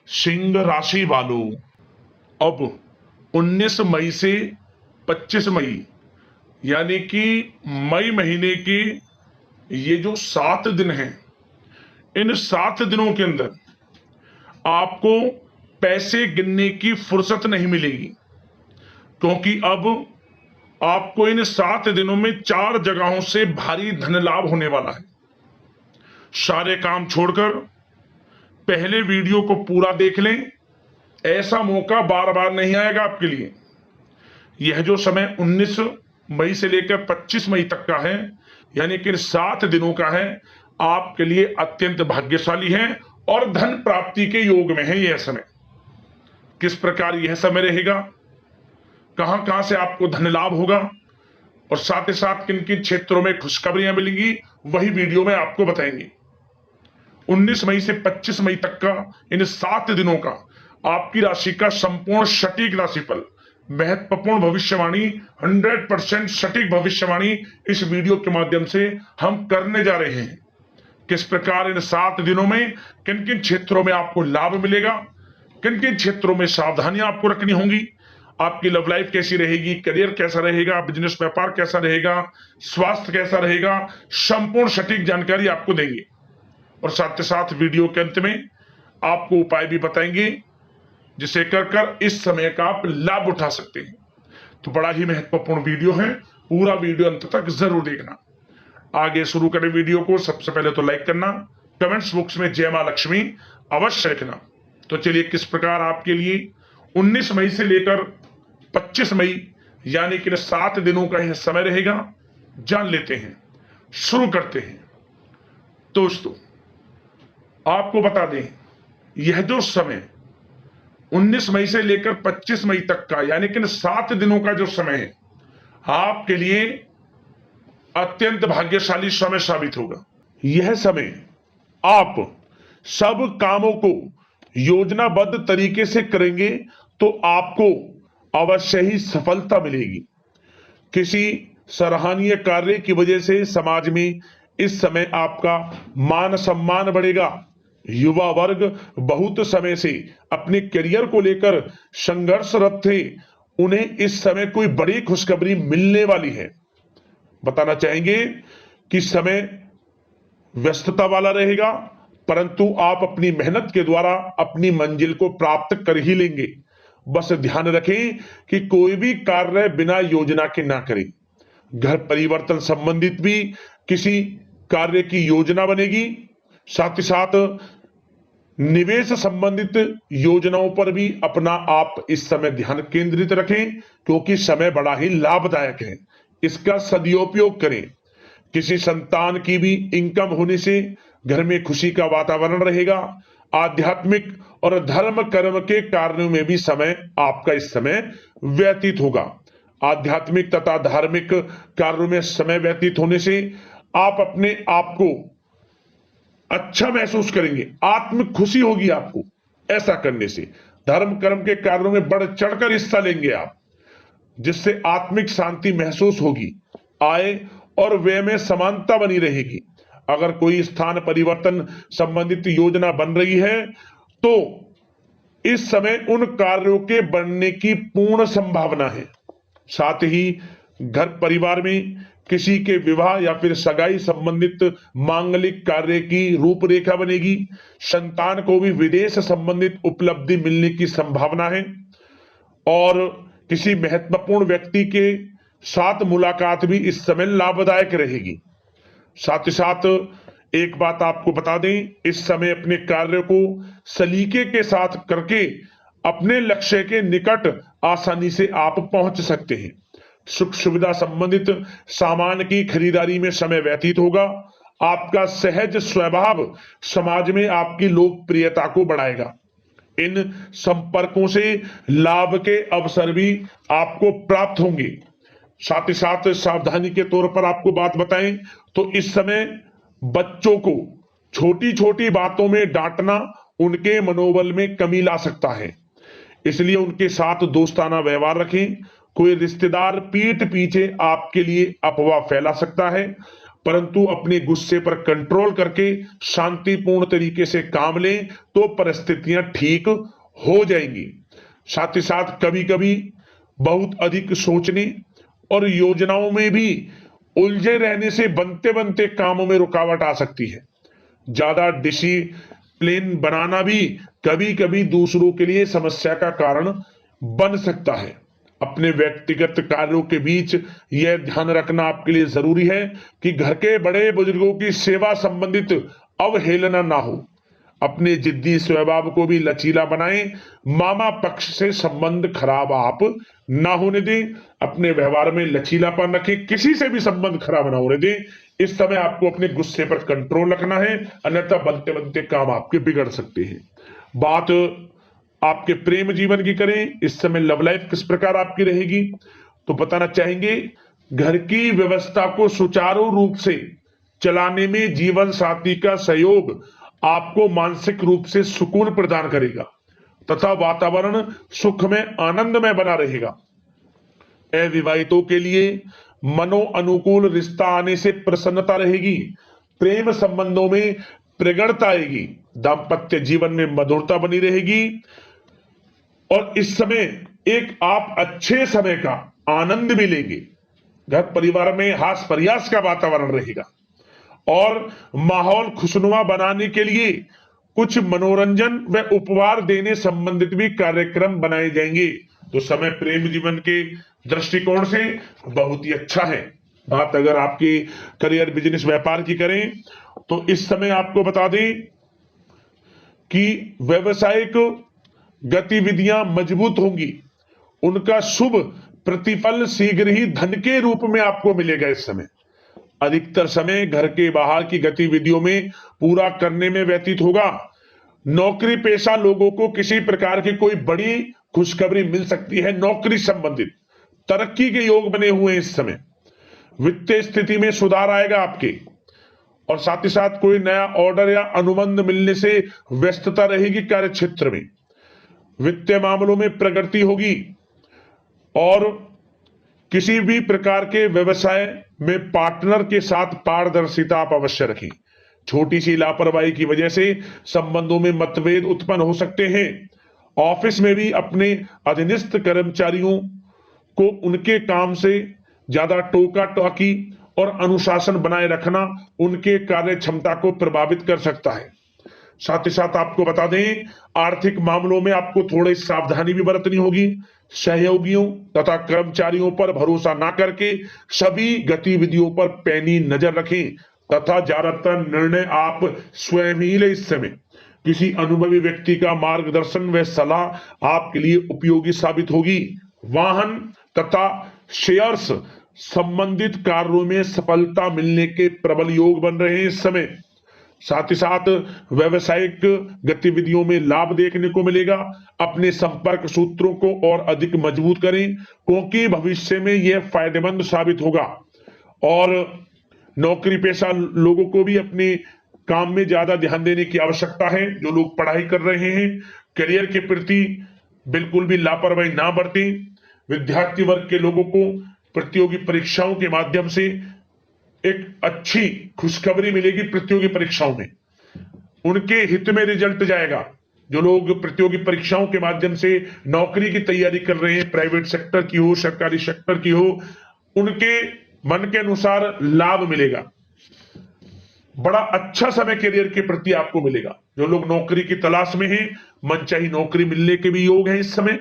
सिंह राशि वालों, अब 19 मई से 25 मई यानी कि मई महीने के ये जो 7 दिन हैं, इन 7 दिनों के अंदर आपको पैसे गिनने की फुर्सत नहीं मिलेगी, क्योंकि अब आपको इन 7 दिनों में 4 जगहों से भारी धन लाभ होने वाला है। सारे काम छोड़कर पहले वीडियो को पूरा देख लें, ऐसा मौका बार बार नहीं आएगा आपके लिए। यह जो समय 19 मई से लेकर 25 मई तक का है, यानी कि 7 दिनों का है, आपके लिए अत्यंत भाग्यशाली है और धन प्राप्ति के योग में है यह समय। किस प्रकार यह समय रहेगा, कहां कहां से आपको धन लाभ होगा और साथ ही साथ किन किन क्षेत्रों में खुशखबरियां मिलेंगी, वही वीडियो में आपको बताएंगे। 19 मई से 25 मई तक का इन 7 दिनों का आपकी राशि का संपूर्ण सटीक राशिफल, महत्वपूर्ण भविष्यवाणी, 100% सटीक भविष्यवाणी इस वीडियो के माध्यम से हम करने जा रहे हैं। किस प्रकार इन 7 दिनों में किन किन क्षेत्रों में आपको लाभ मिलेगा, किन किन क्षेत्रों में सावधानियां आपको रखनी होंगी, आपकी लव लाइफ कैसी रहेगी, करियर कैसा रहेगा, बिजनेस व्यापार कैसा रहेगा, स्वास्थ्य कैसा रहेगा, संपूर्ण सटीक जानकारी आपको देंगे। और साथ ही साथ वीडियो के अंत में आपको उपाय भी बताएंगे जिसे कर इस समय का आप लाभ उठा सकते हैं। तो बड़ा ही महत्वपूर्ण वीडियो है, पूरा वीडियो अंत तक जरूर देखना। आगे शुरू करें वीडियो को। सबसे पहले तो लाइक करना, कमेंट्स बॉक्स में जय मां लक्ष्मी अवश्य लिखना। तो चलिए, किस प्रकार आपके लिए 19 मई से लेकर 25 मई यानी कि 7 दिनों का यह समय रहेगा, जान लेते हैं, शुरू करते हैं। दोस्तों, आपको बता दें, यह जो समय 19 मई से लेकर 25 मई तक का यानी कि 7 दिनों का जो समय है, आपके लिए अत्यंत भाग्यशाली समय साबित होगा। यह समय आप सब कामों को योजनाबद्ध तरीके से करेंगे तो आपको अवश्य ही सफलता मिलेगी। किसी सराहनीय कार्य की वजह से समाज में इस समय आपका मान सम्मान बढ़ेगा। युवा वर्ग बहुत समय से अपने करियर को लेकर संघर्षरत थे, उन्हें इस समय कोई बड़ी खुशखबरी मिलने वाली है। बताना चाहेंगे कि समय व्यस्तता वाला रहेगा, परंतु आप अपनी मेहनत के द्वारा अपनी मंजिल को प्राप्त कर ही लेंगे। बस ध्यान रखें कि कोई भी कार्य बिना योजना के ना करें। घर परिवर्तन संबंधित भी किसी कार्य की योजना बनेगी। साथ ही साथ निवेश संबंधित योजनाओं पर भी अपना आप इस समय ध्यान केंद्रित रखें, क्योंकि समय बड़ा ही लाभदायक है, इसका सदुपयोग करें। किसी संतान की भी इनकम होने से घर में खुशी का वातावरण रहेगा। आध्यात्मिक और धर्म कर्म के कार्यों में भी समय आपका इस समय व्यतीत होगा। आध्यात्मिक तथा धार्मिक कार्यों में समय व्यतीत होने से आप अपने आप को अच्छा महसूस करेंगे, आत्म खुशी होगी आपको। ऐसा करने से धर्म कर्म के कार्यों में बढ़ चढ़कर हिस्सा लेंगे आप, जिससे आत्मिक शांति महसूस होगी। आय और व्यय में समानता बनी रहेगी। अगर कोई स्थान परिवर्तन संबंधित योजना बन रही है तो इस समय उन कार्यों के बनने की पूर्ण संभावना है। साथ ही घर परिवार में किसी के विवाह या फिर सगाई संबंधित मांगलिक कार्य की रूपरेखा बनेगी। संतान को भी विदेश संबंधित उपलब्धि मिलने की संभावना है और किसी महत्वपूर्ण व्यक्ति के साथ मुलाकात भी इस समय लाभदायक रहेगी। साथ ही साथ एक बात आपको बता दें, इस समय अपने कार्य को सलीके के साथ करके अपने लक्ष्य के निकट आसानी से आप पहुंच सकते हैं। सुख सुविधा संबंधित सामान की खरीदारी में समय व्यतीत होगा। आपका सहज स्वभाव समाज में आपकी लोकप्रियता को बढ़ाएगा। इन संपर्कों से लाभ के अवसर भी आपको प्राप्त होंगे। साथ ही साथ सावधानी के तौर पर आपको बात बताएं तो इस समय बच्चों को छोटी छोटी बातों में डांटना उनके मनोबल में कमी ला सकता है, इसलिए उनके साथ दोस्ताना व्यवहार रखें। कोई रिश्तेदार पीठ पीछे आपके लिए अफवाह फैला सकता है, परंतु अपने गुस्से पर कंट्रोल करके शांतिपूर्ण तरीके से काम लें तो परिस्थितियां ठीक हो जाएंगी। साथ ही साथ कभी कभी बहुत अधिक सोचने और योजनाओं में भी उलझे रहने से बनते बनते कामों में रुकावट आ सकती है। ज्यादा डिसिप्लिन बनाना भी कभी कभी दूसरों के लिए समस्या का कारण बन सकता है। अपने व्यक्तिगत कार्यों के बीच यह ध्यान रखना आपके लिए जरूरी है कि घर के बड़े बुजुर्गों की सेवा संबंधित अवहेलना ना हो। अपने जिद्दी स्वभाव को भी लचीला बनाएं। मामा पक्ष से संबंध खराब आप ना होने दें। अपने व्यवहार में लचीलापन रखें, किसी से भी संबंध खराब ना होने दें। इस समय आपको अपने गुस्से पर कंट्रोल रखना है, अन्यथा बनते बनते काम आपके बिगड़ सकते हैं। बात आपके प्रेम जीवन की करें, इस समय लव लाइफ किस प्रकार आपकी रहेगी, तो बताना चाहेंगे घर की व्यवस्था को सुचारू रूप से चलाने में जीवन साथी का सहयोग आपको मानसिक रूप से सुकून प्रदान करेगा तथा वातावरण सुख में आनंदमय बना रहेगा। अविवाहितों के लिए मनो अनुकूल रिश्ता आने से प्रसन्नता रहेगी। प्रेम संबंधों में प्रगड़ता आएगी। दाम्पत्य जीवन में मधुरता बनी रहेगी और इस समय एक आप अच्छे समय का आनंद भी लेंगे। घर परिवार में हास प्रयास का वातावरण रहेगा और माहौल खुशनुमा बनाने के लिए कुछ मनोरंजन व उपहार देने संबंधित भी कार्यक्रम बनाए जाएंगे। तो समय प्रेम जीवन के दृष्टिकोण से बहुत ही अच्छा है। बात अगर आपकी करियर बिजनेस व्यापार की करें तो इस समय आपको बता दें कि व्यवसायिक गतिविधियां मजबूत होंगी। उनका शुभ प्रतिफल शीघ्र ही धन के रूप में आपको मिलेगा। इस समय अधिकतर समय घर के बाहर की गतिविधियों में पूरा करने में व्यतीत होगा। नौकरी पेशा लोगों को किसी प्रकार की कोई बड़ी खुशखबरी मिल सकती है। नौकरी संबंधित तरक्की के योग बने हुए हैं। इस समय वित्तीय स्थिति में सुधार आएगा आपके, और साथ ही साथ कोई नया ऑर्डर या अनुबंध मिलने से व्यस्तता रहेगी। कार्य क्षेत्र में वित्तीय मामलों में प्रगति होगी और किसी भी प्रकार के व्यवसाय में पार्टनर के साथ पारदर्शिता आप अवश्य रखें। छोटी सी लापरवाही की वजह से संबंधों में मतभेद उत्पन्न हो सकते हैं। ऑफिस में भी अपने अधीनस्थ कर्मचारियों को उनके काम से ज्यादा टोका टाकी और अनुशासन बनाए रखना उनके कार्य क्षमता को प्रभावित कर सकता है। साथ ही साथ आपको बता दें, आर्थिक मामलों में आपको थोड़ी सावधानी भी बरतनी होगी। सहयोगियों तथा कर्मचारियों पर भरोसा ना करके सभी गतिविधियों पर पैनी नजर रखें तथा ज्यादातर निर्णय आप स्वयं ही लें। इस समय किसी अनुभवी व्यक्ति का मार्गदर्शन व सलाह आपके लिए उपयोगी साबित होगी। वाहन तथा शेयर्स संबंधित कार्यों में सफलता मिलने के प्रबल योग बन रहे हैं इस समय। साथ ही साथ व्यवसायिक गतिविधियों में लाभ देखने को मिलेगा। अपने संपर्क सूत्रों को और अधिक मजबूत करें क्योंकि भविष्य में यह फायदेमंद साबित होगा। और नौकरी पेशा लोगों को भी अपने काम में ज्यादा ध्यान देने की आवश्यकता है। जो लोग पढ़ाई कर रहे हैं, करियर के प्रति बिल्कुल भी लापरवाही ना बरतें। विद्यार्थी वर्ग के लोगों को प्रतियोगी परीक्षाओं के माध्यम से एक अच्छी खुशखबरी मिलेगी। प्रतियोगी परीक्षाओं में उनके हित में रिजल्ट जाएगा। जो लोग प्रतियोगी परीक्षाओं के माध्यम से नौकरी की तैयारी कर रहे हैं, प्राइवेट सेक्टर की हो, सरकारी सेक्टर की हो, उनके मन के अनुसार लाभ मिलेगा। बड़ा अच्छा समय करियर के प्रति आपको मिलेगा। जो लोग नौकरी की तलाश में हैं, मनचाही नौकरी मिलने के भी योग हैं इस समय।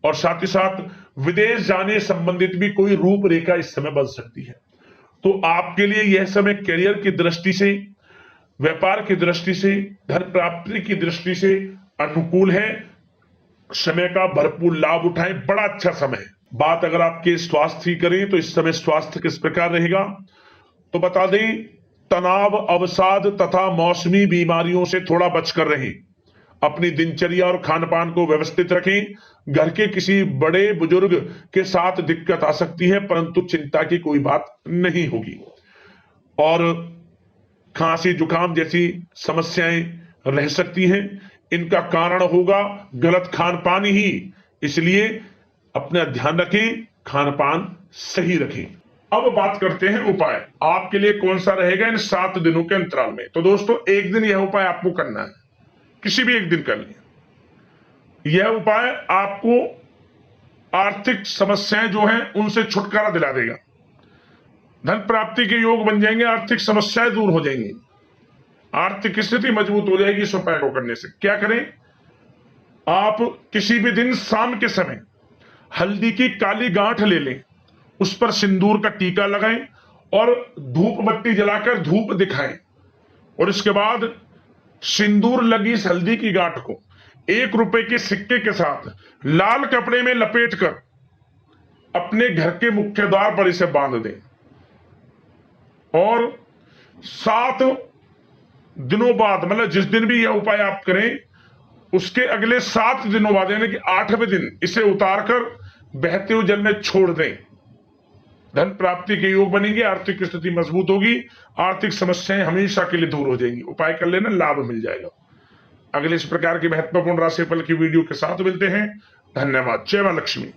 और साथ ही साथ विदेश जाने संबंधित भी कोई रूपरेखा इस समय बन सकती है। तो आपके लिए यह समय करियर की दृष्टि से, व्यापार की दृष्टि से, धन प्राप्ति की दृष्टि से अनुकूल है। समय का भरपूर लाभ उठाएं, बड़ा अच्छा समय है। बात अगर आपके स्वास्थ्य की करें तो इस समय स्वास्थ्य किस प्रकार रहेगा, तो बता दें तनाव, अवसाद तथा मौसमी बीमारियों से थोड़ा बचकर रहें। अपनी दिनचर्या और खान पान को व्यवस्थित रखें। घर के किसी बड़े बुजुर्ग के साथ दिक्कत आ सकती है परंतु चिंता की कोई बात नहीं होगी। और खांसी जुकाम जैसी समस्याएं रह सकती हैं। इनका कारण होगा गलत खान पान ही। इसलिए अपना ध्यान रखें, खान पान सही रखें। अब बात करते हैं उपाय आपके लिए कौन सा रहेगा इन 7 दिनों के अंतराल में। तो दोस्तों एक दिन यह उपाय आपको करना है, किसी भी एक दिन कर लिया। यह उपाय आपको आर्थिक समस्याएं जो हैं उनसे छुटकारा दिला देगा, धन प्राप्ति के योग बन जाएंगे, आर्थिक समस्याएं दूर हो जाएंगी, आर्थिक स्थिति मजबूत हो जाएगी इस उपाय को करने से। क्या करें, आप किसी भी दिन शाम के समय हल्दी की काली गांठ ले लें, उस पर सिंदूर का टीका लगाएं और धूप बत्ती जलाकर धूप दिखाएं, और इसके बाद सिंदूर लगी इस हल्दी की गांठ को 1 रुपए के सिक्के के साथ लाल कपड़े में लपेटकर अपने घर के मुख्य द्वार पर इसे बांध दें, और 7 दिनों बाद, मतलब जिस दिन भी यह उपाय आप करें उसके अगले 7 दिनों बाद यानी कि 8वें दिन इसे उतारकर बहते हुए जल में छोड़ दें। धन प्राप्ति के योग बनेंगे, आर्थिक स्थिति मजबूत होगी, आर्थिक समस्याएं हमेशा के लिए दूर हो जाएंगी। उपाय कर लेना, लाभ मिल जाएगा। अगले इस प्रकार की महत्वपूर्ण राशिफल की वीडियो के साथ मिलते हैं। धन्यवाद। जय मां लक्ष्मी।